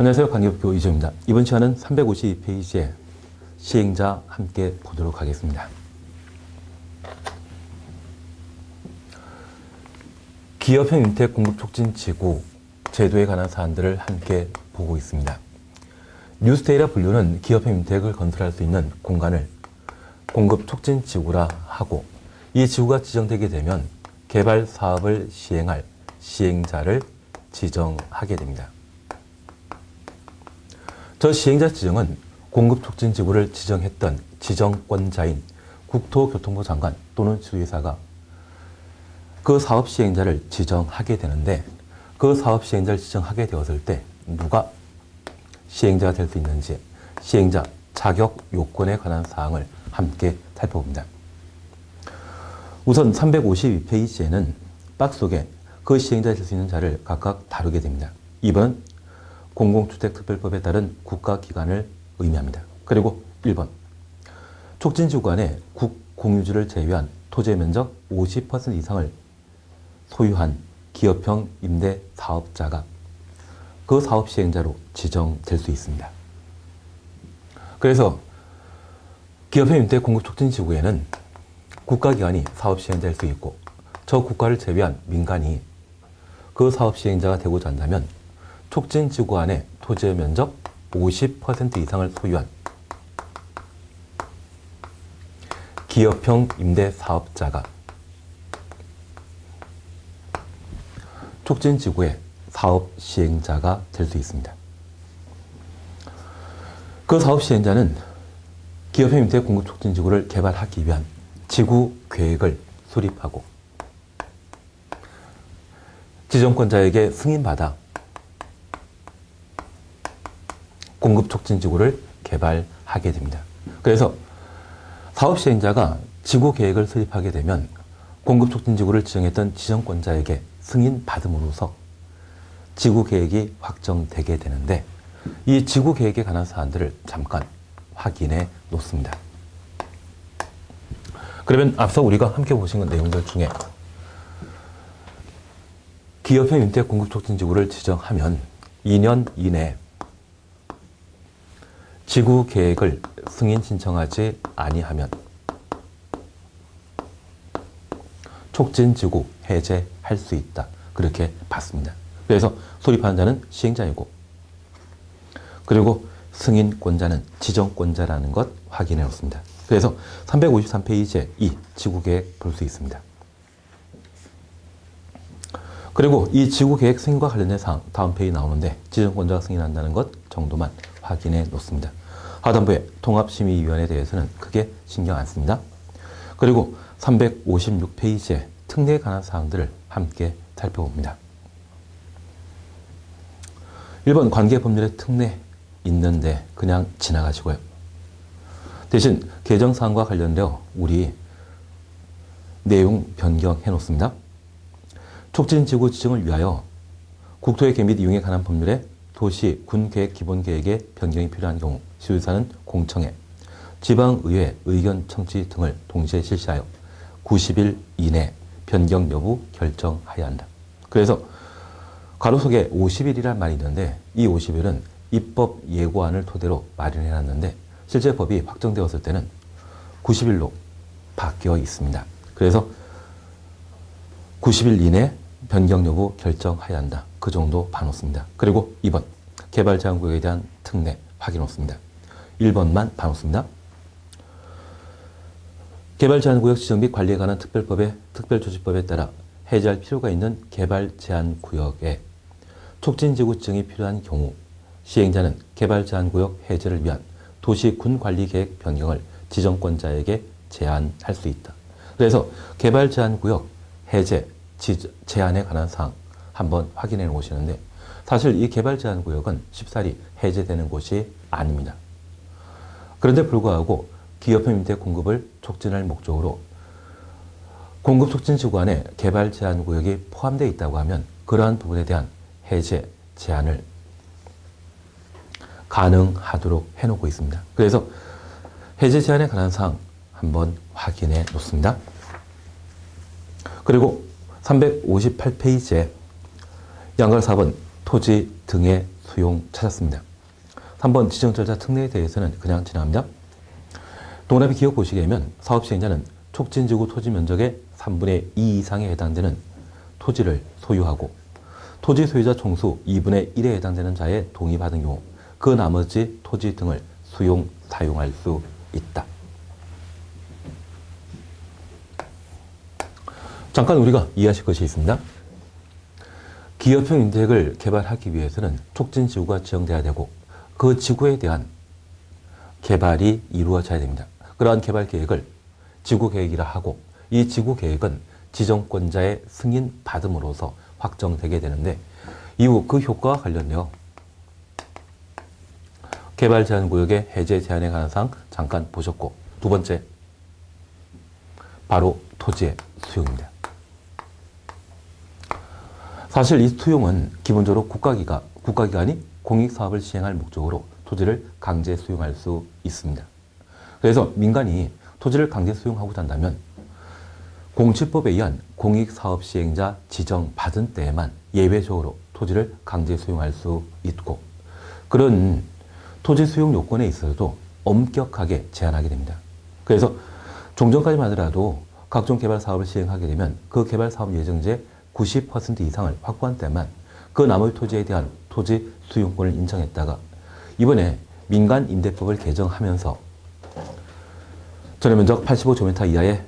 안녕하세요. 관계법교 이주입니다. 이번 시간은 352페이지의 시행자 함께 보도록 하겠습니다. 기업형 윤택 공급촉진지구 제도에 관한 사안들을 함께 보고 있습니다. 뉴스테이라 분류는 기업형 윤택을 건설할 수 있는 공간을 공급촉진지구라 하고, 이 지구가 지정되게 되면 개발 사업을 시행할 시행자를 지정하게 됩니다. 저 시행자 지정은 공급촉진지구를 지정했던 지정권자인 국토교통부 장관 또는 지도이사가 그 사업 시행자를 지정하게 되는데, 그 사업 시행자를 지정하게 되었을 때 누가 시행자가 될 수 있는지, 시행자 자격 요건에 관한 사항을 함께 살펴봅니다. 우선 352페이지에는 박스 속에 그 시행자가 될 수 있는 자를 각각 다루게 됩니다. 2번 공공주택특별법에 따른 국가기관을 의미합니다. 그리고 1번 촉진지구 안에 국공유지를 제외한 토지의 면적 50% 이상을 소유한 기업형 임대 사업자가 그 사업 시행자로 지정될 수 있습니다. 그래서 기업형 임대 공급촉진지구에는 국가기관이 사업 시행자일 수 있고, 저 국가를 제외한 민간이 그 사업 시행자가 되고자 한다면 촉진지구 안에 토지의 면적 50% 이상을 소유한 기업형 임대사업자가 촉진지구의 사업 시행자가 될 수 있습니다. 그 사업 시행자는 기업형 임대 공급촉진지구를 개발하기 위한 지구 계획을 수립하고 지정권자에게 승인받아 공급촉진지구를 개발하게 됩니다. 그래서 사업 시행자가 지구 계획을 수립하게 되면 공급촉진지구를 지정했던 지정권자에게 승인받음으로써 지구 계획이 확정되게 되는데, 이 지구 계획에 관한 사안들을 잠깐 확인해 놓습니다. 그러면 앞서 우리가 함께 보신 내용들 중에 기업형 윤택 공급촉진지구를 지정하면 2년 이내 지구 계획을 승인 신청하지 아니하면 촉진지구 해제할 수 있다, 그렇게 봤습니다. 그래서 수립하는 자는 시행자이고, 그리고 승인권자는 지정권자라는 것 확인해 놓습니다. 그래서 353페이지에 이 지구계획 볼 수 있습니다. 그리고 이 지구계획 승인과 관련된 사항 다음 페이지 나오는데, 지정권자가 승인한다는 것 정도만 확인해 놓습니다. 하단부의 통합심의위원회에 대해서는 크게 신경 안 씁니다. 그리고 356페이지에 특례에 관한 사항들을 함께 살펴봅니다. 1번 관계법률에 특례 있는데 그냥 지나가시고요. 대신 개정사항과 관련되어 우리 내용 변경해 놓습니다. 촉진지구 지정을 위하여 국토의 계획 및 이용에 관한 법률에 도시, 군계획, 기본계획의 변경이 필요한 경우 시도지사는 공청회, 지방의회 의견 청취 등을 동시에 실시하여 90일 이내 변경 여부 결정하여야 한다. 그래서 가로속에 50일이란 말이 있는데, 이 50일은 입법 예고안을 토대로 마련해놨는데 실제 법이 확정되었을 때는 90일로 바뀌어 있습니다. 그래서 90일 이내 변경 여부 결정해야 한다, 그 정도 봐놓습니다. 그리고 2번 개발 제한구역에 대한 특례 확인 놓습니다. 1번만 봐놓습니다. 개발 제한구역 지정 및 관리에 관한 특별법의 특별조치법에 따라 해제할 필요가 있는 개발 제한구역에 촉진지구 지정이 필요한 경우 시행자는 개발 제한구역 해제를 위한 도시군관리계획 변경을 지정권자에게 제안할 수 있다. 그래서 개발 제한구역 해제, 제한에 관한 사항 한번 확인해 놓으시는데, 사실 이 개발 제한구역은 쉽사리 해제되는 곳이 아닙니다. 그런데 불구하고 기업형 임대 공급을 촉진할 목적으로 공급촉진지구 안에 개발 제한구역이 포함되어 있다고 하면 그러한 부분에 대한 해제, 제한을 가능하도록 해놓고 있습니다. 그래서 해제 제한에 관한 사항 한번 확인해 놓습니다. 그리고 358페이지에 양각 4번 토지 등의 수용 찾았습니다. 3번 지정절차 특례에 대해서는 그냥 지나갑니다. 동그라미 기억 보시게 되면 사업 시행자는 촉진지구 토지 면적의 3분의 2 이상에 해당되는 토지를 소유하고 토지 소유자 총수 2분의 1에 해당되는 자의 동의받은 경우 그 나머지 토지 등을 수용, 사용할 수 있다. 잠깐 우리가 이해하실 것이 있습니다. 기업형 임대택을 개발하기 위해서는 촉진지구가 지정돼야 되고 그 지구에 대한 개발이 이루어져야 됩니다. 그러한 개발 계획을 지구계획이라 하고 이 지구계획은 지정권자의 승인 받음으로써 확정되게 되는데 이후 그 효과와 관련되어 개발 제한 구역의 해제 제한에 관한 사항 잠깐 보셨고 두 번째 바로 토지의 수용입니다. 사실 이 수용은 기본적으로 국가기관이 공익사업을 시행할 목적으로 토지를 강제 수용할 수 있습니다. 그래서 민간이 토지를 강제 수용하고자 한다면 공치법에 의한 공익사업 시행자 지정 받은 때에만 예외적으로 토지를 강제 수용할 수 있고 그런 토지 수용 요건에 있어서도 엄격하게 제한하게 됩니다. 그래서 종전까지만 하더라도 각종 개발 사업을 시행하게 되면 그 개발 사업 예정지의 90% 이상을 확보한 때만 그 나머지 토지에 대한 토지 수용권을 인정했다가 이번에 민간 임대법을 개정하면서 전용면적 85제곱미터 이하의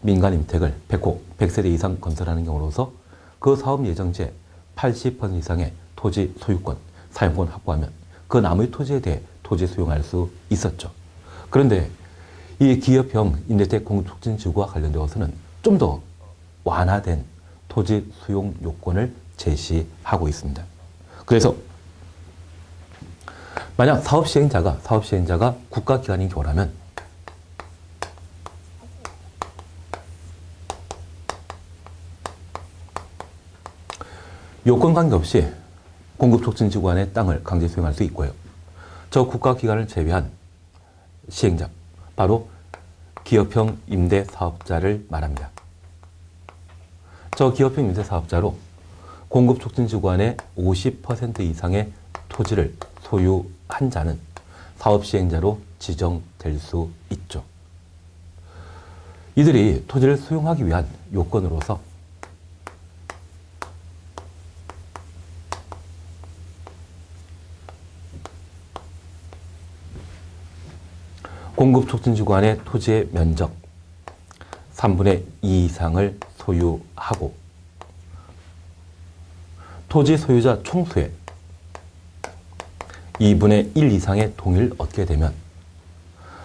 민간 임택을 100호, 100세대 이상 건설하는 경우로서 그 사업 예정지의 80% 이상의 토지 소유권, 사용권 확보하면 그 나머지 토지에 대해 토지 수용할 수 있었죠. 그런데 이 기업형 임대택 공급촉진지구와 관련되어서는 좀 더 완화된 토지 수용 요건을 제시하고 있습니다. 그래서 만약 사업 시행자가 국가기관인 경우라면 요건 관계없이 공급촉진지구 안의 땅을 강제 수용할 수 있고요. 저 국가기관을 제외한 시행자, 바로 기업형 임대사업자를 말합니다. 저 기업형 임대사업자로 공급촉진지구 안에 50% 이상의 토지를 소유한 자는 사업 시행자로 지정될 수 있죠. 이들이 토지를 수용하기 위한 요건으로서 공급촉진지구 안의 토지의 면적 3분의 2 이상을 소유하고 토지 소유자 총수의 2분의 1 이상의 동의를 얻게 되면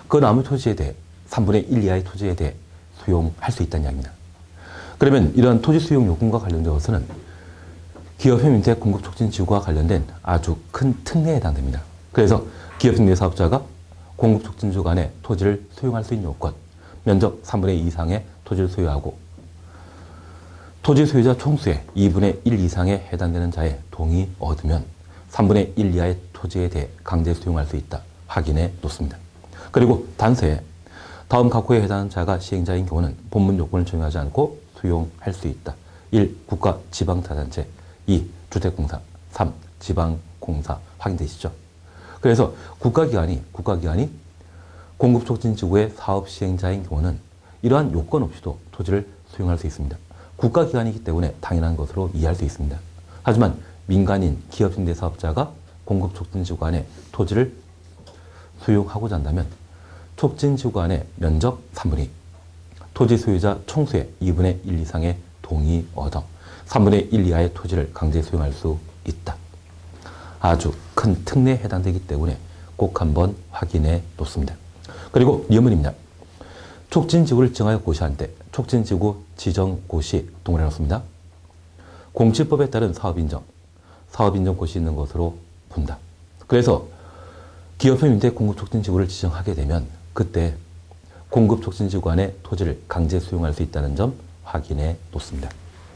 그 나머지 토지에 대해 3분의 1 이하의 토지에 대해 수용할 수 있다는 이야기입니다. 그러면 이러한 토지 수용 요건과 관련되어서는 기업형 임대택 공급촉진지구와 관련된 아주 큰 특례에 해당됩니다. 그래서 기업형 임대사업자가 공급촉진지구 안에 토지를 수용할 수 있는 요건, 면적 3분의 2 이상의 토지를 소유하고 토지 소유자 총수의 2분의 1 이상에 해당되는 자의 동의 얻으면 3분의 1 이하의 토지에 대해 강제 수용할 수 있다. 확인해 놓습니다. 그리고 단서에 다음 각호에 해당하는 자가 시행자인 경우는 본문 요건을 적용하지 않고 수용할 수 있다. 1. 국가 지방자치단체 2. 주택공사 3. 지방공사 확인되시죠? 그래서 국가기관이 공급촉진지구의 사업 시행자인 경우는 이러한 요건 없이도 토지를 수용할 수 있습니다. 국가기관이기 때문에 당연한 것으로 이해할 수 있습니다. 하지만 민간인 기업임대사업자가 공급촉진지구 안에 토지를 수용하고자 한다면 촉진지구 안에 면적 3분의 2, 토지 소유자 총수의 2분의 1 이상의 동의 얻어 3분의 1 이하의 토지를 강제 수용할 수 있다. 아주 큰 특례에 해당되기 때문에 꼭 한번 확인해 놓습니다. 그리고 예문입니다. 촉진지구를 지정하여 고시한 때 촉진지구 지정 고시 동그라미 놓습니다. 공치법에 따른 사업인정 고시 있는 것으로 본다. 그래서 기업형 임대 공급촉진지구를 지정하게 되면 그때 공급촉진지구 안에 토지를 강제 수용할 수 있다는 점 확인해 놓습니다.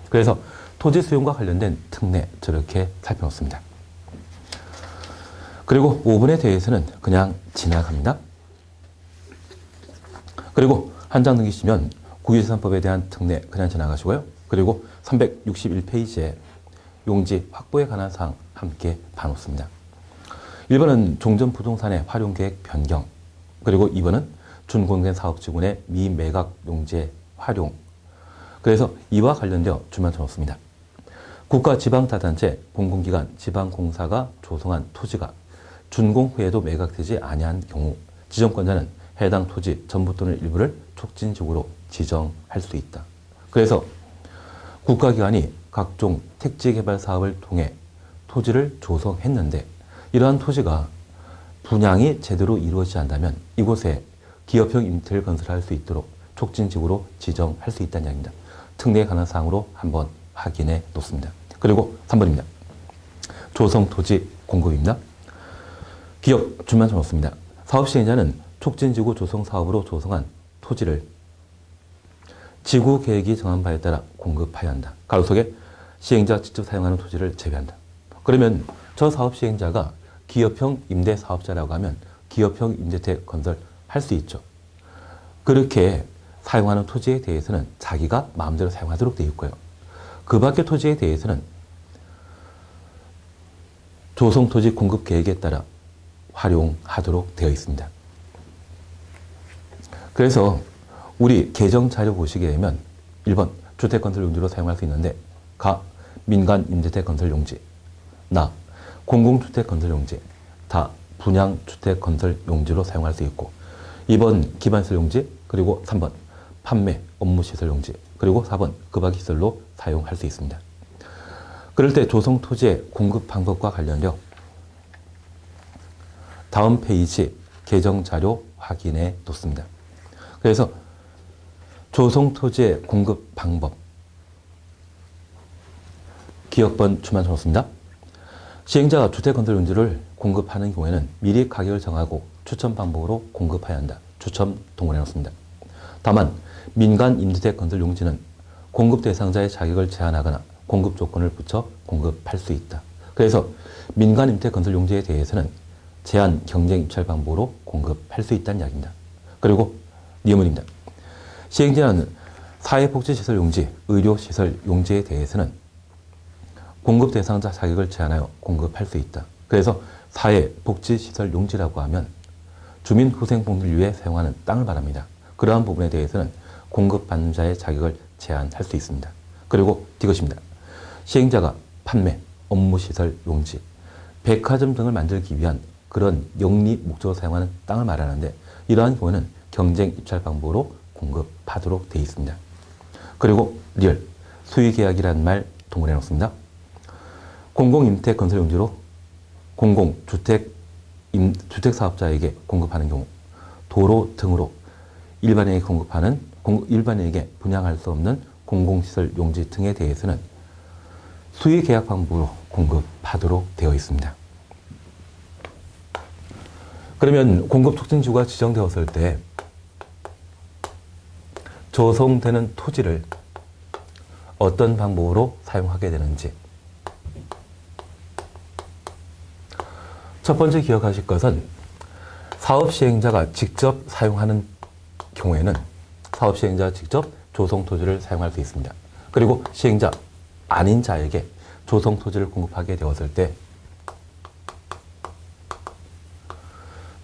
그래서 토지 수용과 관련된 특례 저렇게 살펴봤습니다. 그리고 5번에 대해서는 그냥 지나갑니다. 그리고 한 장 넘기시면 국유재산법에 대한 특례 그냥 지나가시고요. 그리고 361페이지에 용지 확보에 관한 사항 함께 봐놓습니다. 1번은 종전부동산의 활용계획 변경, 그리고 2번은 준공된 사업지구의 미매각 용지의 활용. 그래서 이와 관련되어 줄만 쳐놓습니다. 국가 지방자치단체, 공공기관, 지방공사가 조성한 토지가 준공 후에도 매각되지 아니한 경우 지정권자는 해당 토지 전부 또는 일부를 촉진지구로 지정할 수 있다. 그래서 국가기관이 각종 택지개발 사업을 통해 토지를 조성했는데 이러한 토지가 분양이 제대로 이루어지지 않는다면 이곳에 기업형 임대를 건설할 수 있도록 촉진지구로 지정할 수 있다는 이야기입니다. 특례에 관한 사항으로 한번 확인해 놓습니다. 그리고 3번입니다. 조성토지 공급입니다. 기업 줄만 쳐놓습니다. 사업시행자는 촉진지구 조성사업으로 조성한 토지를 지구계획이 정한 바에 따라 공급하여야 한다. 가로 속에 시행자 직접 사용하는 토지를 제외한다. 그러면 저 사업시행자가 기업형 임대사업자라고 하면 기업형 임대택 건설할 수 있죠. 그렇게 사용하는 토지에 대해서는 자기가 마음대로 사용하도록 되어 있고요. 그 밖의 토지에 대해서는 조성토지 공급계획에 따라 활용하도록 되어 있습니다. 그래서 우리 개정자료 보시게 되면 1번 주택건설용지로 사용할 수 있는데 가 민간 임대택 건설용지, 나 공공주택건설용지, 다 분양주택건설용지로 사용할 수 있고 2번 기반시설용지, 그리고 3번 판매 업무시설용지, 그리고 4번 급악시설로 사용할 수 있습니다. 그럴 때 조성토지의 공급 방법과 관련되어 다음 페이지 개정자료 확인해 놓습니다. 그래서 조성토지의 공급 방법 기억번 줄만 쳐놓습니다. 시행자가 주택건설용지를 공급하는 경우에는 미리 가격을 정하고 추첨 방법으로 공급해야 한다. 추첨 동원해 놓습니다. 다만 민간 임대택 건설 용지는 공급 대상자의 자격을 제한하거나 공급 조건을 붙여 공급할 수 있다. 그래서 민간 임대택 건설 용지에 대해서는 제한 경쟁 입찰 방법으로 공급할 수 있다는 이야기입니다. 그리고 니은입니다. 시행자는 사회복지시설 용지, 의료시설 용지에 대해서는 공급 대상자 자격을 제한하여 공급할 수 있다. 그래서 사회복지시설 용지라고 하면 주민후생복지를 위해 사용하는 땅을 말합니다. 그러한 부분에 대해서는 공급받는 자의 자격을 제한할 수 있습니다. 그리고 이것입니다. 시행자가 판매, 업무시설 용지, 백화점 등을 만들기 위한 그런 영리 목적으로 사용하는 땅을 말하는데 이러한 경우는 경쟁 입찰 방법으로 공급하도록 되어 있습니다. 그리고 리얼, 수의계약이라는 말 동원해 놓습니다. 공공임대택 건설 용지로 주택사업자에게 공급하는 경우 도로 등으로 일반인에게 공급하는 일반인에게 분양할 수 없는 공공시설 용지 등에 대해서는 수의계약 방법으로 공급하도록 되어 있습니다. 그러면 공급촉진지구가 지정되었을 때 조성되는 토지를 어떤 방법으로 사용하게 되는지 첫 번째 기억하실 것은 사업시행자가 직접 사용하는 경우에는 사업시행자가 직접 조성토지를 사용할 수 있습니다. 그리고 시행자 아닌 자에게 조성토지를 공급하게 되었을 때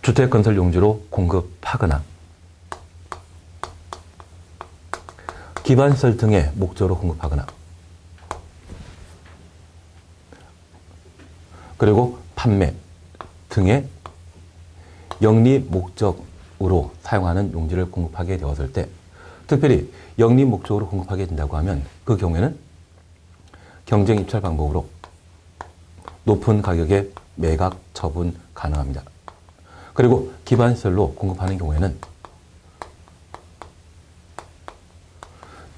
주택건설용지로 공급하거나 기반시설 등의 목적으로 공급하거나 그리고 판매 등의 영리 목적으로 사용하는 용지를 공급하게 되었을 때 특별히 영리 목적으로 공급하게 된다고 하면 그 경우에는 경쟁 입찰 방법으로 높은 가격에 매각 처분 가능합니다. 그리고 기반시설로 공급하는 경우에는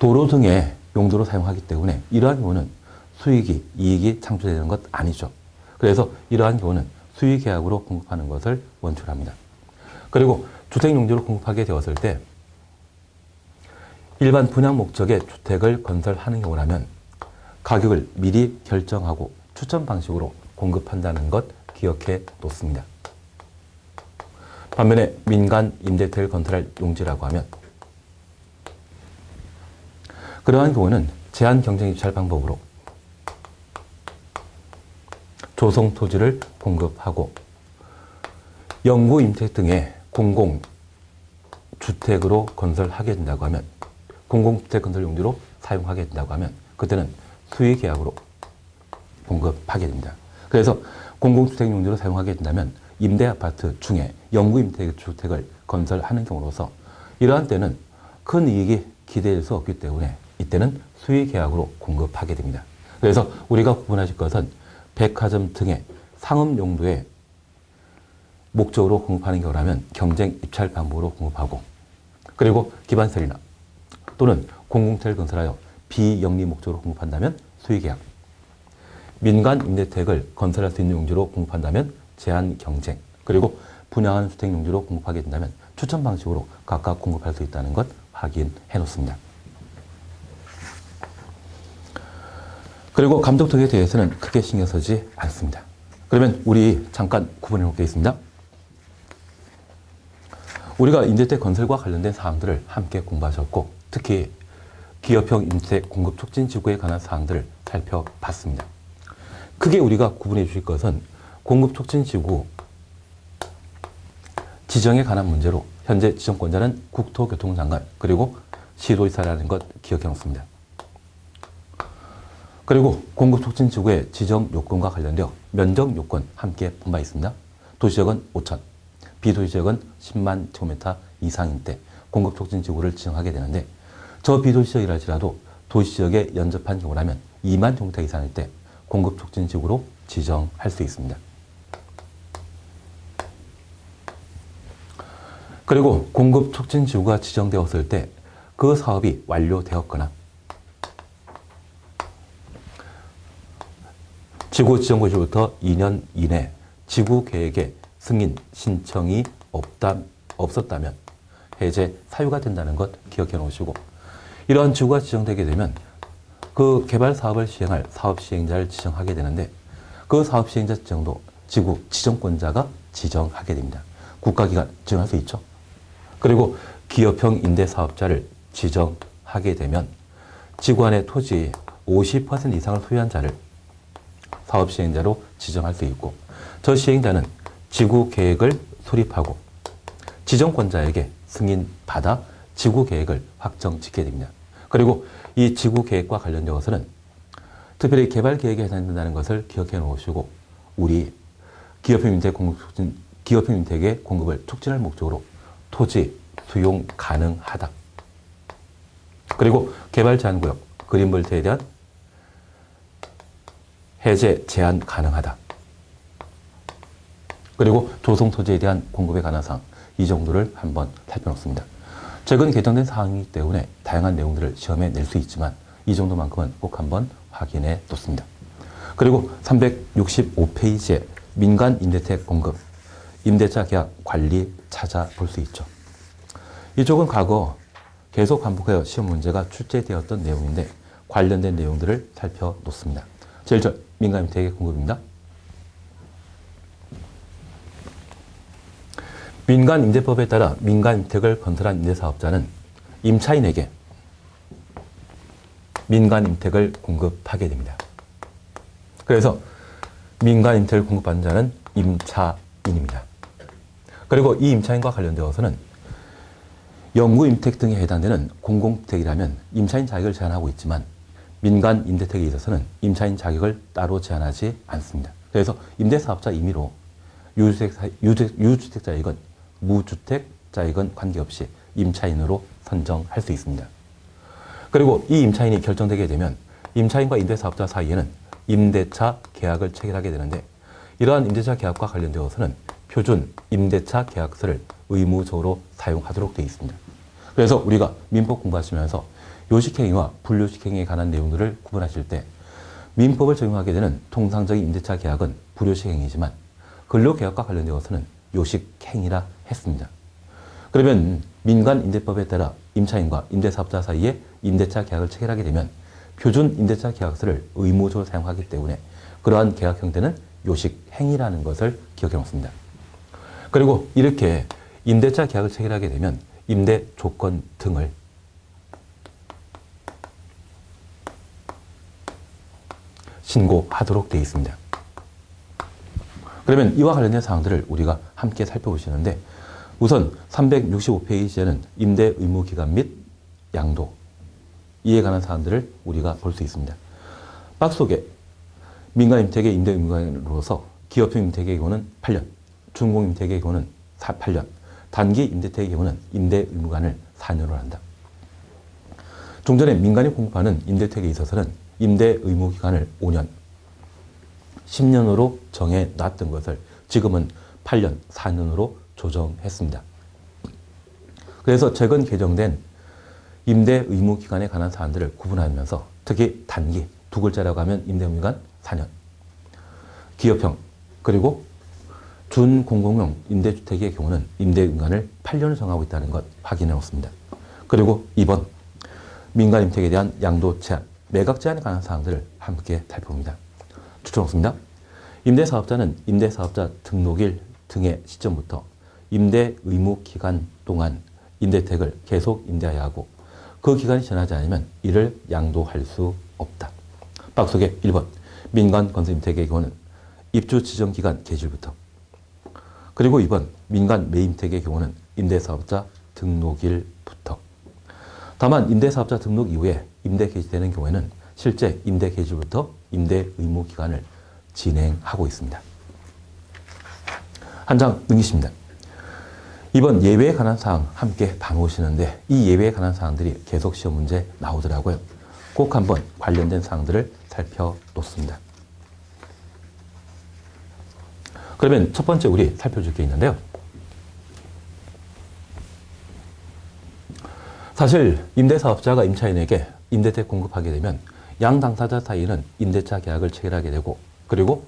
도로 등의 용도로 사용하기 때문에 이러한 경우는 이익이 창출되는 것 아니죠. 그래서 이러한 경우는 수의계약으로 공급하는 것을 원칙합니다. 그리고 주택용지로 공급하게 되었을 때 일반 분양 목적의 주택을 건설하는 경우라면 가격을 미리 결정하고 추첨 방식으로 공급한다는 것 기억해 놓습니다. 반면에 민간 임대택을 건설할 용지라고 하면 그러한 경우는 제한 경쟁 입찰 방법으로 조성 토지를 공급하고 영구 임대 등의 공공주택으로 건설하게 된다고 하면, 공공주택 건설 용도로 사용하게 된다고 하면 그때는 수의계약으로 공급하게 됩니다. 그래서 공공주택 용도로 사용하게 된다면 임대아파트 중에 영구 임대주택을 건설하는 경우로서 이러한 때는 큰 이익이 기대될 수 없기 때문에 이때는 수의계약으로 공급하게 됩니다. 그래서 우리가 구분하실 것은 백화점 등의 상업 용도의 목적으로 공급하는 경우라면 경쟁 입찰 방법으로 공급하고, 그리고 기반설이나 또는 공공주택을 건설하여 비영리 목적으로 공급한다면 수의계약, 민간 임대택을 건설할 수 있는 용지로 공급한다면 제한 경쟁, 그리고 분양하는 주택 용지로 공급하게 된다면 추천 방식으로 각각 공급할 수 있다는 것 확인해 놓습니다. 그리고 감독 등에 대해서는 크게 신경 쓰지 않습니다. 그러면 우리 잠깐 구분해 놓겠습니다. 우리가 임대택 건설과 관련된 사항들을 함께 공부하셨고, 특히 기업형 임대택 공급 촉진 지구에 관한 사항들을 살펴봤습니다. 크게 우리가 구분해 주실 것은 공급 촉진 지구 지정에 관한 문제로 현재 지정권자는 국토교통장관 그리고 시도지사라는 것 기억해 놓습니다. 그리고 공급 촉진 지구의 지정 요건과 관련되어 면적 요건 함께 본 바 있습니다. 도시지역은 5천, 비도시지역은 10만 제곱미터 이상인 때 공급 촉진 지구를 지정하게 되는데, 저 비도시지역이라 할지라도 도시지역에 연접한 경우라면 2만 제곱미터 이상일 때 공급 촉진 지구로 지정할 수 있습니다. 그리고 공급 촉진 지구가 지정되었을 때 그 사업이 완료되었거나 지구 지정 고시부터 2년 이내 지구 계획의 승인 신청이 없었다면 해제 사유가 된다는 것 기억해 놓으시고, 이러한 지구가 지정되게 되면 그 개발 사업을 시행할 사업 시행자를 지정하게 되는데, 그 사업 시행자 지정도 지구 지정권자가 지정하게 됩니다. 국가기관 지정할 수 있죠. 그리고 기업형 임대 사업자를 지정하게 되면 지구 안의 토지 50% 이상을 소유한 자를 사업 시행자로 지정할 수 있고, 저 시행자는 지구 계획을 수립하고 지정권자에게 승인받아 지구 계획을 확정짓게 됩니다. 그리고 이 지구 계획과 관련되어서는 특별히 개발 계획에 해당된다는 것을 기억해 놓으시고, 우리 기업형 임대 공급 촉진, 기업형 임대의 공급을 촉진할 목적으로 토지 수용 가능하다. 그리고 개발 제한 구역, 그린벨트에 대한 해제 제한 가능하다. 그리고 조성 토지에 대한 공급에 관한 사항, 이 정도를 한번 살펴놓습니다. 최근 개정된 사항이기 때문에 다양한 내용들을 시험에 낼 수 있지만 이 정도만큼은 꼭 한번 확인해 뒀습니다. 그리고 365페이지에 민간 임대택 공급, 임대차 계약 관리 찾아볼 수 있죠. 이쪽은 과거 계속 반복하여 시험 문제가 출제되었던 내용인데 관련된 내용들을 살펴놓습니다. 제일 첫 민간 임대택의 공급입니다. 민간 임대법에 따라 민간 임택을 건설한 임대사업자는 임차인에게 민간 임택을 공급하게 됩니다. 그래서 민간 임택을 공급받는 자는 임차인입니다. 그리고 이 임차인과 관련되어서는 영구 임택 등에 해당되는 공공주택이라면 임차인 자격을 제한하고 있지만 민간 임대택에 있어서는 임차인 자격을 따로 제한하지 않습니다. 그래서 임대사업자 임의로 유주택자이건 무주택자이건 관계없이 임차인으로 선정할 수 있습니다. 그리고 이 임차인이 결정되게 되면 임차인과 임대사업자 사이에는 임대차 계약을 체결하게 되는데, 이러한 임대차 계약과 관련되어서는 표준 임대차 계약서를 의무적으로 사용하도록 되어 있습니다. 그래서 우리가 민법 공부하시면서 요식행위와 불요식행위에 관한 내용들을 구분하실 때 민법을 적용하게 되는 통상적인 임대차 계약은 불요식행위이지만 근로계약과 관련되어서는 요식행위라 했습니다. 그러면 민간 임대법에 따라 임차인과 임대사업자 사이에 임대차 계약을 체결하게 되면 표준 임대차 계약서를 의무적으로 사용하기 때문에 그러한 계약 형태는 요식행위라는 것을 기억해 놓습니다. 그리고 이렇게 임대차 계약을 체결하게 되면 임대 조건 등을 신고하도록 되어 있습니다. 그러면 이와 관련된 사항들을 우리가 함께 살펴보시는데 우선 365페이지에는 임대 의무 기간 및 양도 이에 관한 사항들을 우리가 볼 수 있습니다. 박스 속에 민간임택의 임대 의무기간으로서 기업형 임택의 경우는 8년, 준공임택의 경우는 8년, 단기 임대택의 경우는 임대 의무기간을 4년으로 한다. 종전에 민간이 공급하는 임대택에 있어서는 임대 의무기간을 5년, 10년으로 정해놨던 것을 지금은 8년, 4년으로 조정했습니다. 그래서 최근 개정된 임대 의무 기간에 관한 사안들을 구분하면서 특히 단기, 두 글자라고 하면 임대 의무기간 4년, 기업형, 그리고 준공공용 임대주택의 경우는 임대 의무기간을 8년을 정하고 있다는 것 확인해 놓습니다. 그리고 2번, 민간임택에 대한 양도 제한, 매각 제한에 관한 사항들을 함께 살펴봅니다. 추천했습니다. 임대사업자는 임대사업자 등록일 등의 시점부터 임대 의무 기간 동안 임대택을 계속 임대하여야 하고 그 기간이 지나지 않으면 이를 양도할 수 없다. 박스 속에 1번 민간 건설임택의 경우는 입주 지정 기간 개시일부터 그리고 2번 민간 매임택의 경우는 임대사업자 등록일부터 다만 임대사업자 등록 이후에 임대 개시되는 경우에는 실제 임대 개시일부터 임대 의무 기간을 진행하고 있습니다. 한 장 넘기십니다. 이번 예외에 관한 사항 함께 봐놓으시는데 이 예외에 관한 사항들이 계속 시험 문제 나오더라고요. 꼭 한번 관련된 사항들을 살펴놓습니다. 그러면 첫 번째 우리 살펴줄 게 있는데요. 사실 임대사업자가 임차인에게 임대택 공급하게 되면 양 당사자 사이에는 임대차 계약을 체결하게 되고 그리고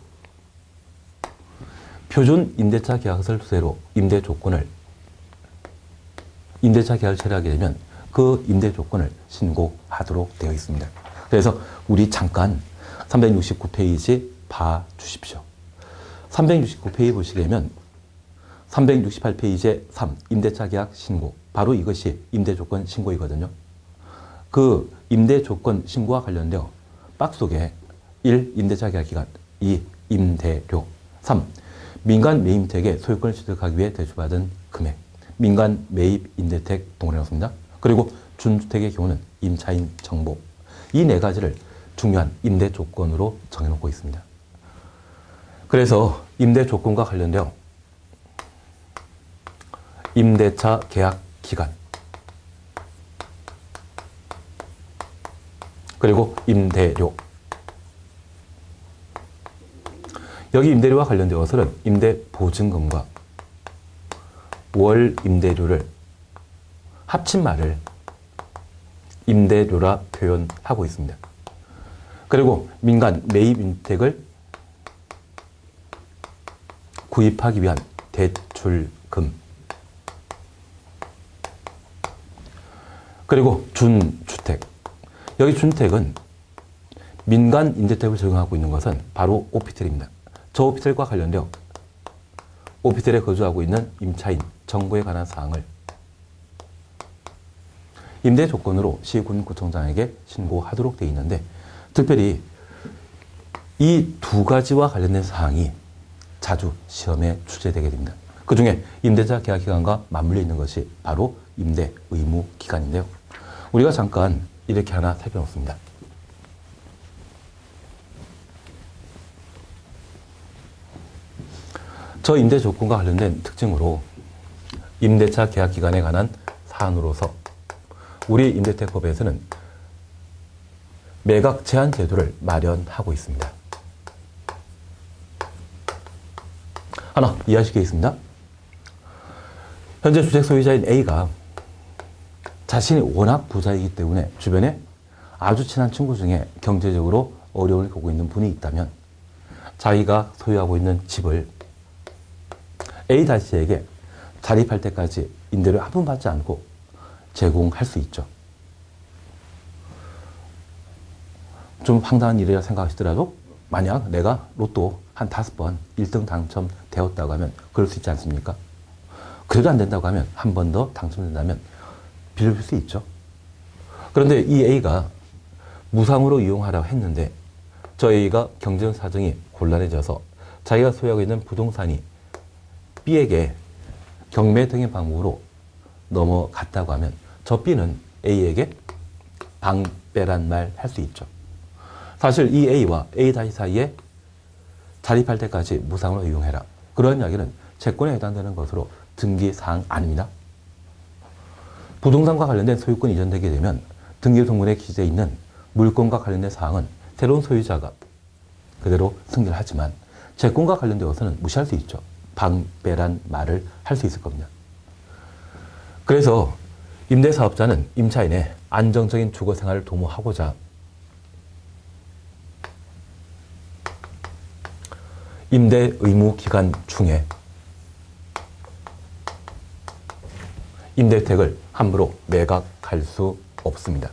표준 임대차 계약서를 토대로 임대차 계약을 체결하게 되면 그 임대 조건을 신고하도록 되어 있습니다. 그래서 우리 잠깐 369페이지 봐주십시오. 369페이지 보시게 되면 368페이지에 3. 임대차 계약 신고. 바로 이것이 임대조건 신고이거든요. 그 임대조건 신고와 관련되어 박스 속에 1. 임대차 계약 기간 2. 임대료 3. 민간 매임택의 소유권을 취득하기 위해 대출받은 금액 민간 매입 임대택 동원해놓습니다. 그리고 준주택의 경우는 임차인 정보 이 네 가지를 중요한 임대 조건으로 정해놓고 있습니다. 그래서 임대 조건과 관련되어 임대차 계약 기간 그리고 임대료 여기 임대료와 관련되어서는 임대 보증금과 월 임대료를 합친 말을 임대료라 표현하고 있습니다. 그리고 민간 매입 임대택을 구입하기 위한 대출금 그리고 준주택 여기 준택은 민간 임대택을 적용하고 있는 것은 바로 오피스텔입니다. 저 오피스텔과 관련되어 오피스텔에 거주하고 있는 임차인 정보에 관한 사항을 임대 조건으로 시군구청장에게 신고하도록 되어 있는데 특별히 이 두 가지와 관련된 사항이 자주 시험에 출제되게 됩니다. 그 중에 임대차 계약 기간과 맞물려 있는 것이 바로 임대 의무 기간인데요. 우리가 잠깐 이렇게 하나 살펴놓습니다. 저 임대 조건과 관련된 특징으로 임대차 계약 기간에 관한 사안으로서 우리 임대택법에서는 매각 제한 제도를 마련하고 있습니다. 하나 이해하실 게 있습니다. 현재 주택 소유자인 A가 자신이 워낙 부자이기 때문에 주변에 아주 친한 친구 중에 경제적으로 어려움을 겪고 있는 분이 있다면 자기가 소유하고 있는 집을 A-씨에게 자립할 때까지 임대료 한 푼 받지 않고 제공할 수 있죠. 좀 황당한 일이라 생각하시더라도 만약 내가 로또 한 5번 1등 당첨되었다고 하면 그럴 수 있지 않습니까? 그래도 안 된다고 하면 한 번 더 당첨된다면 빌려줄 수 있죠. 그런데 이 A가 무상으로 이용하라고 했는데 저 A가 경제적 사정이 곤란해져서 자기가 소유하고 있는 부동산이 B에게 경매 등의 방법으로 넘어갔다고 하면 저 B는 A에게 방배란 말 할 수 있죠. 사실 이 A와 A 사이에 자립할 때까지 무상으로 이용해라. 그런 이야기는 채권에 해당되는 것으로 등기사항 아닙니다. 부동산과 관련된 소유권이 이전되게 되면 등기소문에 기재해 있는 물건과 관련된 사항은 새로운 소유자가 그대로 승계를 하지만 채권과 관련되어서는 무시할 수 있죠. 방배란 말을 할 수 있을 겁니다. 그래서 임대사업자는 임차인의 안정적인 주거생활을 도모하고자 임대 의무 기간 중에 임대택을 함부로 매각할 수 없습니다.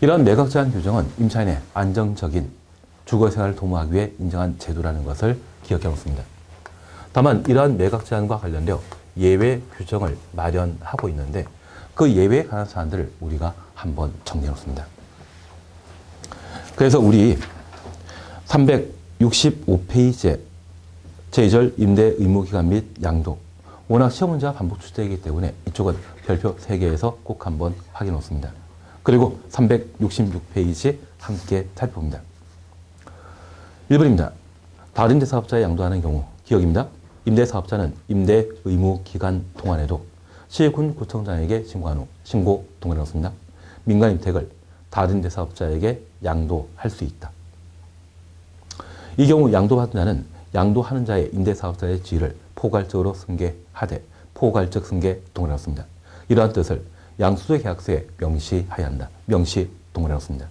이러한 매각 제한 규정은 임차인의 안정적인 주거생활을 도모하기 위해 인정한 제도라는 것을 기억해 놓습니다. 다만 이러한 매각 제한과 관련되어 예외 규정을 마련하고 있는데 그 예외에 관한 사안들을 우리가 한번 정리해 놓습니다. 그래서 우리 365페이지에 제2절 임대 의무기간 및 양도, 워낙 시험 문제가 반복 출제이기 때문에 이쪽은 별표 3개에서 꼭 한번 확인해 놓습니다. 그리고 366페이지 함께 살펴봅니다. 1번입니다. 다른 임대사업자에 양도하는 경우 기억입니다. 임대사업자는 임대 의무 기간 동안에도 시군구청장에게 신고한 후 신고 동의를 넣습니다. 민간 임택을 다른 임대사업자에게 양도할 수 있다. 이 경우 양도받은 자는 양도하는 자의 임대사업자의 지위를 포괄적으로 승계하되 포괄적 승계 동의를 넣습니다. 이러한 뜻을 양수조 계약서에 명시하여야 한다. 명시 동의를 넣습니다.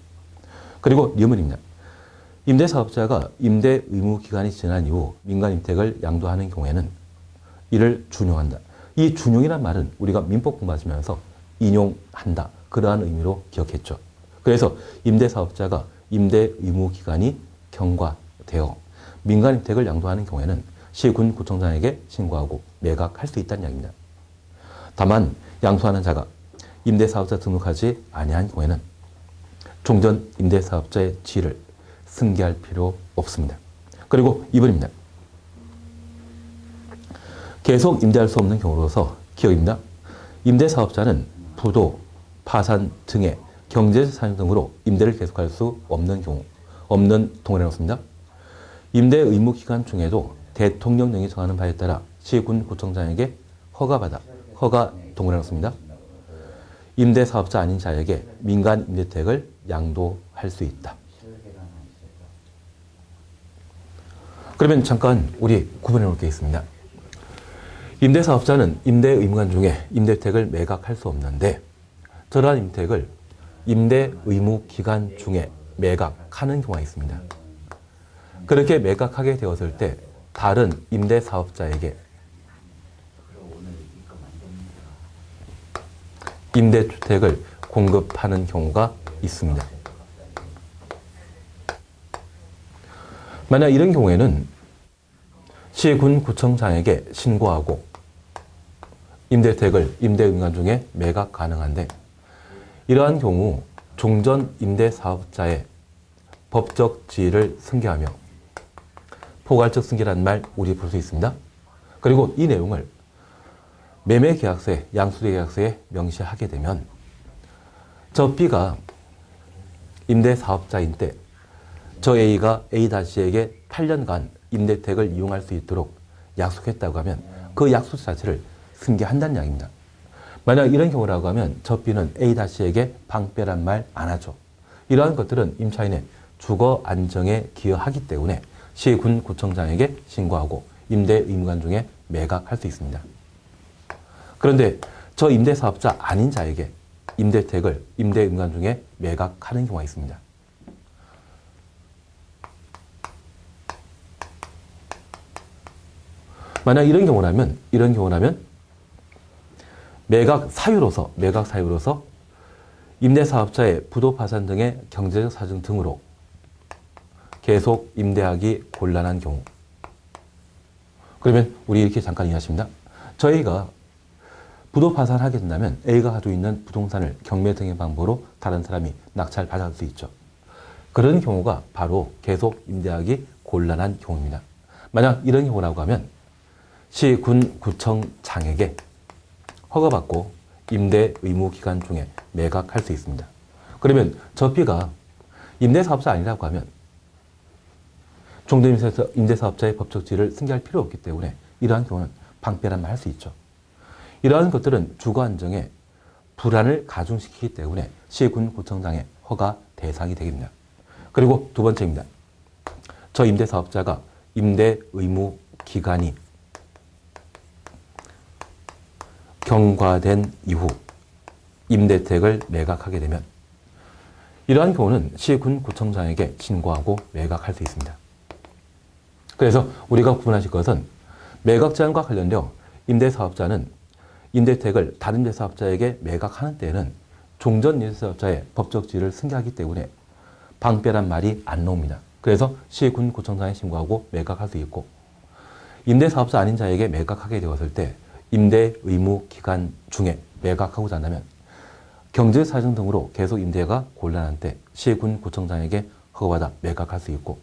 그리고 리문입니다. 임대사업자가 임대 의무 기간이 지난 이후 민간 임택을 양도하는 경우에는 이를 준용한다. 이 준용이란 말은 우리가 민법 공부하시면서 인용한다. 그러한 의미로 기억했죠. 그래서 임대사업자가 임대 의무 기간이 경과되어 민간 임택을 양도하는 경우에는 시군구청장에게 신고하고 매각할 수 있다는 이야기입니다. 다만 양수하는 자가 임대사업자 등록하지 아니한 경우에는 종전 임대사업자의 지위를 승계할 필요 없습니다. 그리고 2번입니다. 계속 임대할 수 없는 경우로서 기억입니다. 임대사업자는 부도, 파산 등의 경제자산 등으로 임대를 계속할 수 없는 경우, 없는 동의를 넣습니다. 임대 의무 기간 중에도 대통령령이 정하는 바에 따라 시군구청장에게 허가 동의를 넣습니다. 임대사업자 아닌 자에게 민간 임대택을 양도할 수 있다. 그러면 잠깐 우리 구분해 놓을 게 있습니다. 임대사업자는 임대 의무기간 중에 임대택을 매각할 수 없는데 저러한 임대택을 임대 의무 기간 중에 매각하는 경우가 있습니다. 그렇게 매각하게 되었을 때 다른 임대사업자에게 임대주택을 공급하는 경우가 있습니다. 만약 이런 경우에는 시군구청장에게 신고하고 임대택을 임대 의무기간 중에 매각 가능한데 이러한 경우 종전 임대사업자의 법적 지위를 승계하며 포괄적 승계라는 말 우리 볼 수 있습니다. 그리고 이 내용을 매매계약서에 양수계약서에 명시하게 되면 저 B가 임대사업자인 때 저 A가 A-에게 8년간 임대택을 이용할 수 있도록 약속했다고 하면 그 약속 자체를 승계한다는 이야기입니다. 만약 이런 경우라고 하면 저 B는 A-에게 방배란 말 안 하죠. 이러한 것들은 임차인의 주거 안정에 기여하기 때문에 시군구청장에게 신고하고 임대 의무기간 중에 매각할 수 있습니다. 그런데 저 임대사업자 아닌 자에게 임대택을 임대 의무기간 중에 매각하는 경우가 있습니다. 만약 이런 경우라면 매각 사유로서 임대사업자의 부도 파산 등의 경제적 사정 등으로 계속 임대하기 곤란한 경우. 그러면 우리 이렇게 잠깐 이해하십니다. 저희가 부도 파산하게 된다면 A가 가지고 있는 부동산을 경매 등의 방법으로 다른 사람이 낙찰 받을 수 있죠. 그런 경우가 바로 계속 임대하기 곤란한 경우입니다. 만약 이런 경우라고 하면 시, 군, 구청, 장에게 허가받고 임대 의무 기간 중에 매각할 수 있습니다. 그러면 저 B가 임대사업자 아니라고 하면 임대사업자의 법적 지위를 승계할 필요 없기 때문에 이러한 경우는 방패란 말 할 수 있죠. 이러한 것들은 주거 안정에 불안을 가중시키기 때문에 시, 군, 구청장의 허가 대상이 되겠습니다. 그리고 두 번째입니다. 저 임대사업자가 임대 의무 기간이 경과된 이후 임대택을 매각하게 되면 이러한 경우는 시, 군, 구청장에게 신고하고 매각할 수 있습니다. 그래서 우리가 구분하실 것은 매각 제한과 관련되어 임대사업자는 임대택을 다른 임대사업자에게 매각하는 때에는 종전 임대사업자의 법적 지위를 승계하기 때문에 방패란 말이 안 나옵니다. 그래서 시, 군, 구청장에 신고하고 매각할 수 있고 임대사업자 아닌 자에게 매각하게 되었을 때 임대 의무 기간 중에 매각하고자 한다면 경제 사정 등으로 계속 임대가 곤란한 때 시, 군, 구청장에게 허가받아 매각할 수 있고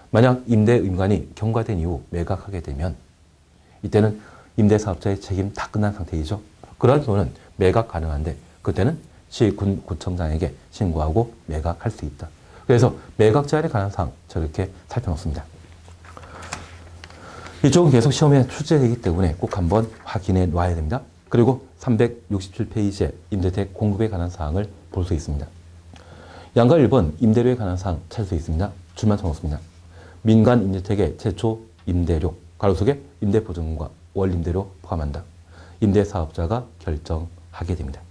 만약 임대 의무관이 경과된 이후 매각하게 되면 이때는 임대사업자의 책임 다 끝난 상태이죠. 그러한 경우는 매각 가능한데 그때는 시, 군, 구청장에게 신고하고 매각할 수 있다. 그래서 매각 제한에 관한 사항 저렇게 살펴놓습니다. 이쪽은 계속 시험에 출제되기 때문에 꼭 한번 확인해 놔야 됩니다. 그리고 367페이지에 임대택 공급에 관한 사항을 볼 수 있습니다. 양가 1번 임대료에 관한 사항 찾을 수 있습니다. 줄만 쳐놓습니다. 민간 임대택의 최초 임대료, 가로 속에 임대보증금과 월임대료 포함한다. 임대사업자가 결정하게 됩니다.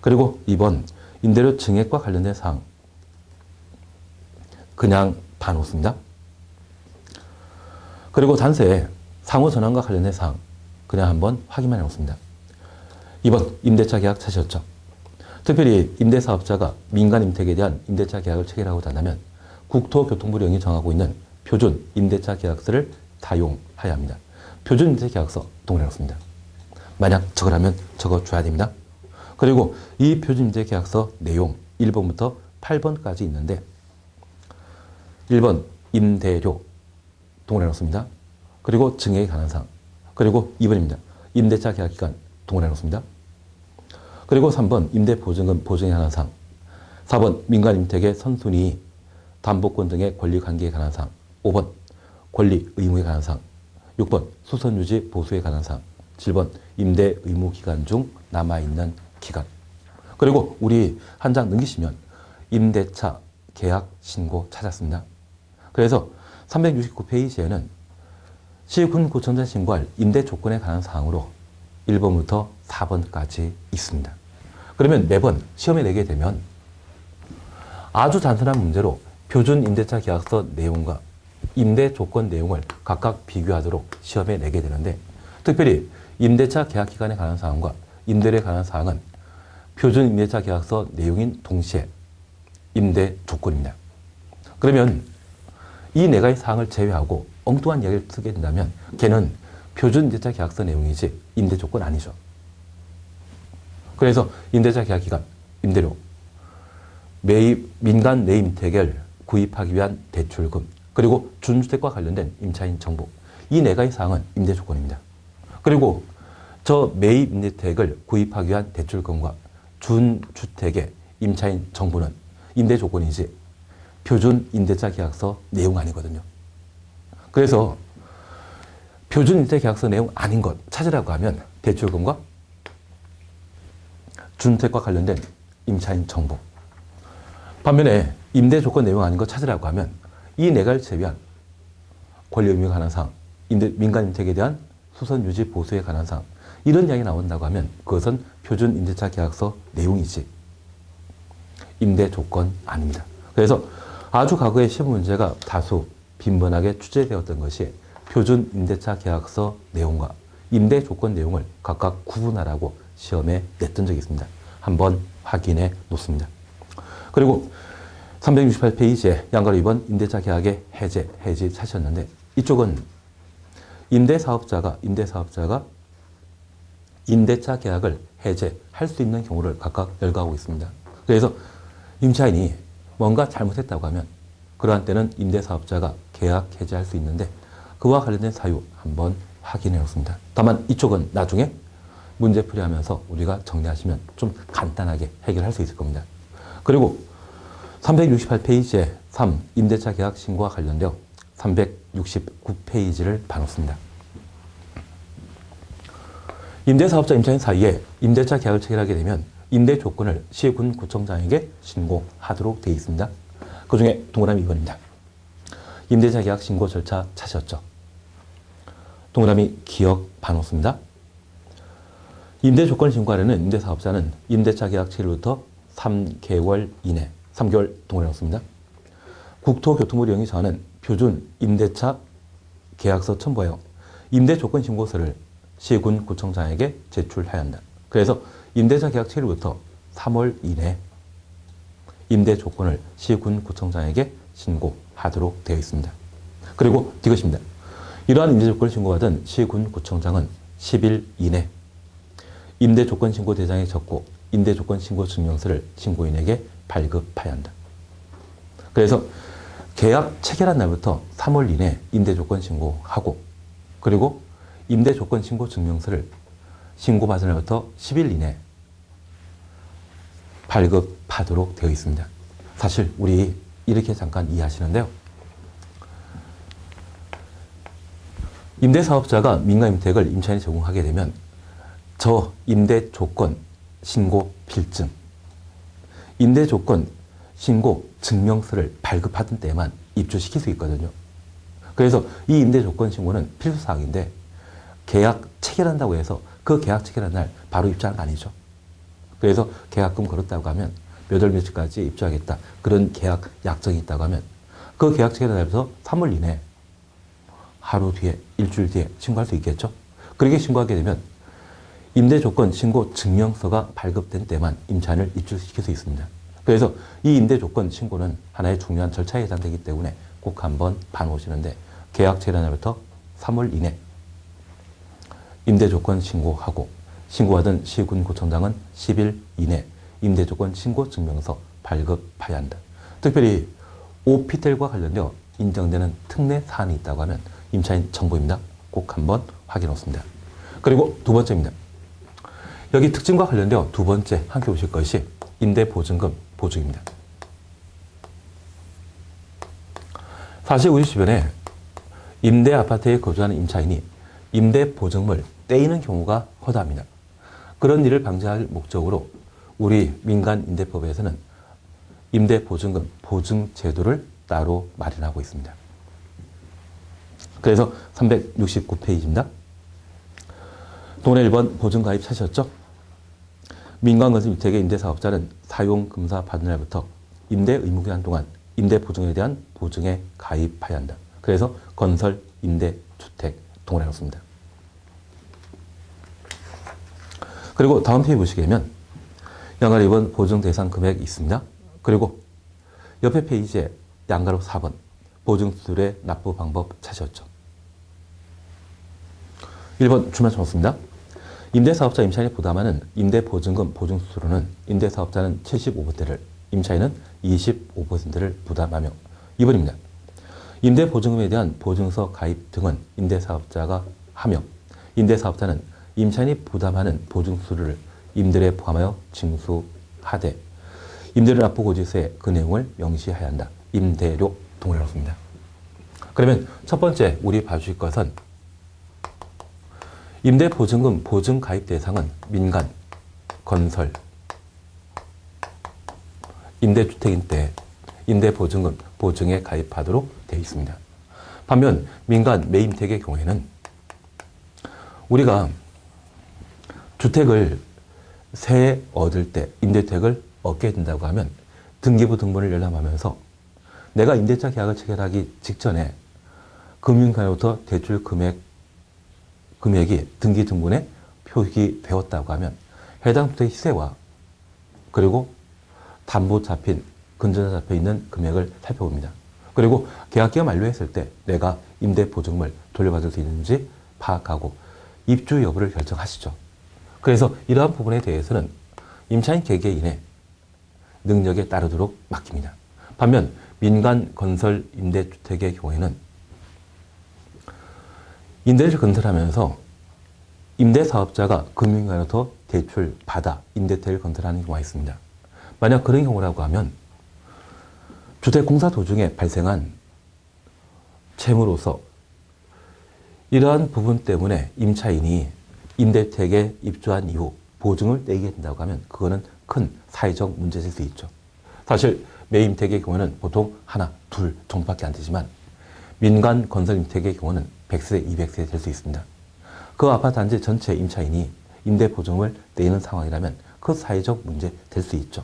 그리고 2번 임대료 증액과 관련된 사항 그냥 봐놓습니다. 그리고 단서에 상호전환과 관련된 사항 그냥 한번 확인만 해놓습니다. 2번 임대차 계약 찾으셨죠? 특별히 임대사업자가 민간 임택에 대한 임대차 계약을 체결하고자 한다면 국토교통부령이 정하고 있는 표준 임대차 계약서를 사용해야 합니다. 표준 임대차 계약서 동일해놓습니다. 만약 적으라면 적어줘야 됩니다. 그리고 이 표준 임대 계약서 내용 1번부터 8번까지 있는데 1번 임대료 동일해놓습니다. 그리고 증액에 관한 사항 그리고 2번입니다. 임대차 계약 기간 동일해놓습니다. 그리고 3번 임대보증금 보증에 관한 사항 4번 민간임택의 선순위 담보권 등의 권리관계에 관한 사항 5번 권리 의무에 관한 사항 6번 수선유지 보수에 관한 사항 7번 임대 의무 기간 중 남아있는 기간 그리고 우리 한 장 넘기시면 임대차 계약 신고 찾았습니다. 그래서 369페이지에는 시군 구청장 신고할 임대 조건에 관한 사항으로 1번부터 4번까지 있습니다. 그러면 매번 시험에 내게 되면 아주 단순한 문제로 표준 임대차 계약서 내용과 임대 조건 내용을 각각 비교하도록 시험에 내게 되는데 특별히 임대차 계약 기간에 관한 사항과 임대료에 관한 사항은 표준 임대차 계약서 내용인 동시에 임대 조건입니다. 그러면 이 네 가지 사항을 제외하고 엉뚱한 이야기를 쓰게 된다면 걔는 표준 임대차 계약서 내용이지 임대 조건 아니죠. 그래서 임대차 계약 기간, 임대료, 민간 내임택을 구입하기 위한 대출금, 그리고 준주택과 관련된 임차인 정보 이 네 가지 사항은 임대 조건입니다. 그리고 저 매입 임대택을 구입하기 위한 대출금과 준주택의 임차인 정보는 임대 조건이지 표준 임대차 계약서 내용 아니거든요. 그래서 표준 임대 계약서 내용 아닌 것 찾으라고 하면 대출금과 준주택과 관련된 임차인 정보 반면에 임대 조건 내용 아닌 것 찾으라고 하면 이 네 가지를 제외한 권리 의무에 관한 사항, 민간 임택에 대한 수선 유지 보수에 관한 사항 이런 이야기 나온다고 하면 그것은 표준 임대차 계약서 내용이지 임대 조건 아닙니다. 그래서 아주 과거의 시험 문제가 다수 빈번하게 출제되었던 것이 표준 임대차 계약서 내용과 임대 조건 내용을 각각 구분하라고 시험에 냈던 적이 있습니다. 한번 확인해 놓습니다. 그리고 368페이지에 양가로 2번 임대차 계약의 해지 찾으셨는데 이쪽은 임대사업자가 임대차 계약을 해제할 수 있는 경우를 각각 열거하고 있습니다. 그래서 임차인이 뭔가 잘못했다고 하면 그러한 때는 임대사업자가 계약 해지할 수 있는데 그와 관련된 사유 한번 확인해 놓습니다. 다만 이쪽은 나중에 문제풀이하면서 우리가 정리하시면 좀 간단하게 해결할 수 있을 겁니다. 그리고 368페이지에 3. 임대차 계약 신고와 관련되어 369페이지를 봐놓습니다. 임대사업자 임차인 사이에 임대차 계약을 체결하게 되면 임대 조건을 시군구청장에게 신고하도록 되어 있습니다. 그 중에 동그라미 2번입니다. 임대차 계약 신고 절차 찾으셨죠? 동그라미 기억 봐놓습니다. 임대 조건 신고하려는 임대사업자는 임대차 계약 체결부터 3개월 이내, 3개월 동그라미 놓습니다. 국토교통부 령이 정하는 표준 임대차 계약서 첨부하여 임대 조건 신고서를 시군구청장에게 제출해야 한다. 그래서 임대차 계약 체결부터 3월 이내 임대 조건을 시군구청장에게 신고하도록 되어 있습니다. 그리고 이것입니다. 이러한 임대 조건을 신고받은 시군구청장은 10일 이내 임대 조건 신고 대장에 적고 임대 조건 신고 증명서를 신고인에게 발급해야 한다. 그래서 계약 체결한 날부터 3월 이내 임대 조건 신고하고 그리고 임대 조건 신고 증명서를 신고받은 날부터 10일 이내 발급하도록 되어 있습니다. 사실 우리 이렇게 잠깐 이해하시는데요. 임대사업자가 민간임택을 임차인이 제공하게 되면 저 임대 조건 신고 필증, 임대 조건 신고 증명서를 발급하던 때만 입주시킬 수 있거든요. 그래서 이 임대 조건 신고는 필수사항인데 계약 체결한다고 해서 그 계약 체결한 날 바로 입주하는 거 아니죠. 그래서 계약금 걸었다고 하면 몇 월 며칠까지 입주하겠다. 그런 계약 약정이 있다고 하면 그 계약 체결한 날부터 3월 이내 하루 뒤에, 일주일 뒤에 신고할 수 있겠죠. 그렇게 신고하게 되면 임대 조건 신고 증명서가 발급된 때만 임차인을 입주시킬 수 있습니다. 그래서 이 임대 조건 신고는 하나의 중요한 절차에 해당되기 때문에 꼭 한번 봐놓으시는데 계약 체결한 날부터 3월 이내 임대 조건 신고하고 신고받은 시군구청장은 10일 이내 임대 조건 신고 증명서 발급해야 한다. 특별히 오피텔과 관련되어 인정되는 특례 사안이 있다고 하면 임차인 정보입니다. 꼭 한번 확인해 놓습니다. 그리고 두 번째입니다. 여기 특징과 관련되어 두 번째 함께 보실 것이 임대보증금 보증입니다. 사실 우리 주변에 임대 아파트에 거주하는 임차인이 임대보증금을 떼이는 경우가 허다합니다. 그런 일을 방지할 목적으로 우리 민간임대법에서는 임대보증금 보증제도를 따로 마련하고 있습니다. 그래서 369페이지입니다. 동네 1번 보증가입 찾으셨죠? 민간건설주택의 임대사업자는 사용금사 받은 날부터 임대 의무기간 동안 임대보증에 대한 보증에 가입해야 한다. 그래서 건설, 임대, 주택 동원해 놓습니다. 그리고 다음 페이지 보시게 되면 양가로 2번 보증 대상 금액이 있습니다. 그리고 옆에 페이지에 양가로 4번 보증수수료의 납부 방법 찾으셨죠? 1번 출마 참았습니다. 임대사업자 임차인이 부담하는 임대보증금 보증수수료는 임대사업자는 75%를, 임차인은 25%를 부담하며 2번입니다. 임대보증금에 대한 보증서 가입 등은 임대사업자가 하며 임대사업자는 임차인이 부담하는 보증수수료를 임대료에 포함하여 징수하되 임대료 납부 고지서에 그 내용을 명시해야 한다. 임대료 동을 넣습니다. 그러면 첫 번째 우리 봐주실 것은 임대보증금 보증 가입 대상은 민간, 건설, 임대주택인 때 임대보증금 보증에 가입하도록 되어 있습니다. 반면 민간 매임택의 경우에는 우리가 주택을 새 얻을 때 임대택을 얻게 된다고 하면 등기부 등본을 열람하면서 내가 임대차 계약을 체결하기 직전에 금융기관으로부터 대출 금액이 등기 등본에 표기되었다고 하면 해당 주택 시세와 그리고 담보 잡힌 근저자 잡혀 있는 금액을 살펴봅니다. 그리고 계약기간 만료했을 때 내가 임대보증금을 돌려받을 수 있는지 파악하고 입주 여부를 결정하시죠. 그래서 이러한 부분에 대해서는 임차인 개개인의 능력에 따르도록 맡깁니다. 반면 민간 건설 임대주택의 경우에는 임대를 건설하면서 임대사업자가 금융기관으로부터 대출 받아 임대주택을 건설하는 경우가 있습니다. 만약 그런 경우라고 하면 주택공사 도중에 발생한 채무로서 이러한 부분 때문에 임차인이 임대주택에 입주한 이후 보증을 내게 된다고 하면 그거는 큰 사회적 문제일 수 있죠. 사실 매임택의 경우는 보통 하나, 둘 정도밖에 안 되지만 민간 건설 임택의 경우는 100세, 200세 될 수 있습니다. 그 아파트 단지 전체 임차인이 임대 보증을 내는 상황이라면 그 사회적 문제 될 수 있죠.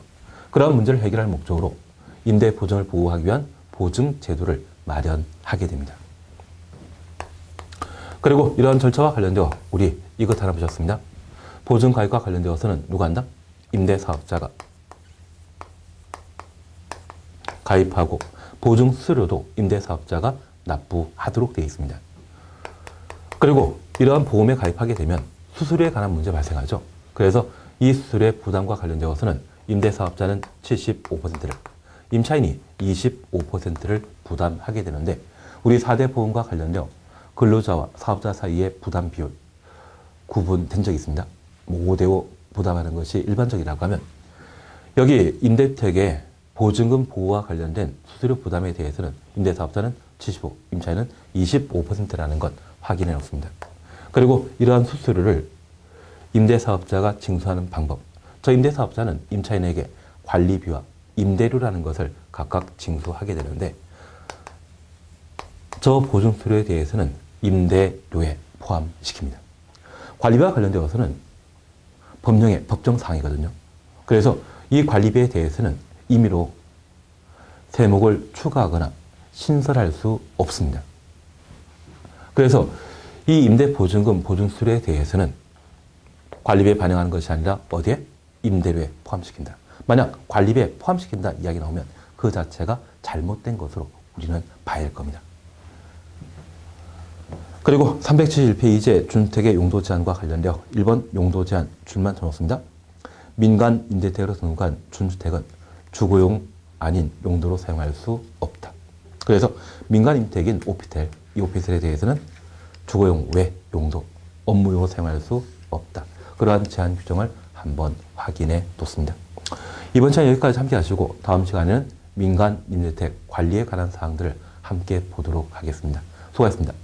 그러한 문제를 해결할 목적으로 임대 보증을 보호하기 위한 보증 제도를 마련하게 됩니다. 그리고 이러한 절차와 관련되어 우리 이것 하나 보셨습니다. 보증 가입과 관련되어서는 누가 한다? 임대사업자가 가입하고 보증 수수료도 임대사업자가 납부하도록 되어 있습니다. 그리고 이러한 보험에 가입하게 되면 수수료에 관한 문제 발생하죠. 그래서 이 수수료의 부담과 관련되어서는 임대사업자는 75%를, 임차인이 25%를 부담하게 되는데 우리 4대 보험과 관련되어 근로자와 사업자 사이의 부담 비율 구분된 적이 있습니다. 5대5 부담하는 것이 일반적이라고 하면 여기 임대주택의 보증금 보호와 관련된 수수료 부담에 대해서는 임대사업자는 75, 임차인은 25%라는 것 확인해 놓습니다. 그리고 이러한 수수료를 임대사업자가 징수하는 방법. 저 임대사업자는 임차인에게 관리비와 임대료라는 것을 각각 징수하게 되는데 저 보증수료에 대해서는 임대료에 포함시킵니다. 관리비와 관련되어서는 법령의 법정사항이거든요. 그래서 이 관리비에 대해서는 임의로 세목을 추가하거나 신설할 수 없습니다. 그래서 이 임대보증금 보증수료에 대해서는 관리비에 반영하는 것이 아니라 어디에? 임대료에 포함시킨다. 만약 관리비에 포함시킨다 이야기 나오면 그 자체가 잘못된 것으로 우리는 봐야 할 겁니다. 그리고 371페이지의 준주택의 용도 제한과 관련되어 1번 용도 제한 줄만 쳐놓습니다. 민간 임대주택으로 등록한 준주택은 주거용 아닌 용도로 사용할 수 없다. 그래서 민간 임대택인 오피스텔, 이 오피스텔에 대해서는 주거용 외 용도, 업무용으로 사용할 수 없다. 그러한 제한 규정을 한번 확인해 뒀습니다. 이번 시간 여기까지 함께 하시고 다음 시간에는 민간 임대주택 관리에 관한 사항들을 함께 보도록 하겠습니다. 수고하셨습니다.